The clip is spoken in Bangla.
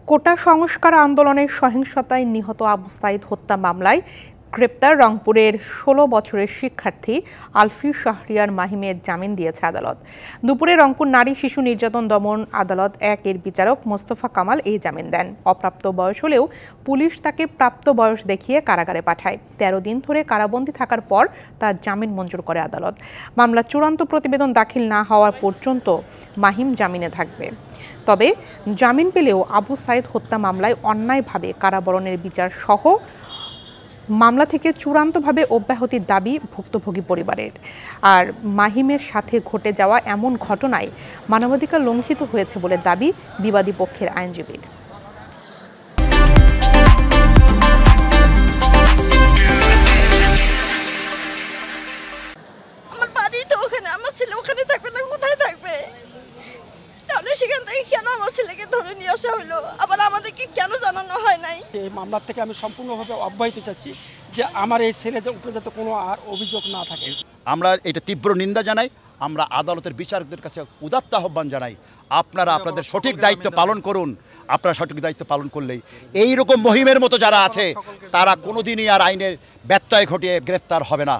কোটা সংস্কার আন্দোলনের সহিংসতায় নিহত আবু সাঈদ হত্যা মামলায় গ্রেপ্তার রংপুরের ১৬ বছরের শিক্ষার্থী আলফি শাহরিয়ার মাহিমের জামিন দিয়েছে আদালত। দুপুরে রংপুর নারী শিশু নির্যাতন দমন আদালত ১ এর বিচারক মোস্তফা কামাল এই জামিন দেন। অপ্রাপ্ত বয়স হলেও পুলিশ তাকে প্রাপ্ত বয়স দেখিয়ে কারাগারে পাঠায়। ১৩ দিন ধরে কারাবন্দী থাকার পর তার জামিন মঞ্জুর করে আদালত। মামলার চূড়ান্ত প্রতিবেদন দাখিল না হওয়া পর্যন্ত মাহিম জামিনে থাকবে। তবে জামিন পেলেও আবু সাঈদ হত্যা মামলায় অন্যায়ভাবে কারাবরণের বিচার সহ মামলা থেকে চূড়ান্তভাবে অব্যাহতির দাবি ভুক্তভোগী পরিবারের। আর মাহিমের সাথে ঘটে যাওয়া এমন ঘটনায় মানবাধিকার লঙ্ঘিত হয়েছে বলে দাবি বিবাদী পক্ষের আইনজীবীর। আমার বাড়ি তো ওখানে, আমার ছেলে ওখানে থাকবে না, কোথায় থাকবে? তাহলে সেখান থেকে কেন আমার ছেলেকে ধরে নিয়ে আসা হলো? আবার আমাদেরকে কেন জানানো হয় নাই? এই মামলা থেকে আমি সম্পূর্ণভাবে অব্যাহত চাচ্ছি যে আমার এই ছেলের উপরে যাতে কোনো আর অভিযোগ না থাকে। আমরা এটা তীব্র নিন্দা জানাই। আমরা আদালতের বিচারকদের কাছে উদাত্ত আহ্বান জানাই, আপনারা আপনাদের সঠিক দায়িত্ব পালন করুন। আপনারা সঠিক দায়িত্ব পালন করলেই এই রকম মহিমের মতো যারা আছে তারা কোনোদিনই আর আইনের ব্যত্যয় ঘটিয়ে গ্রেফতার হবে না।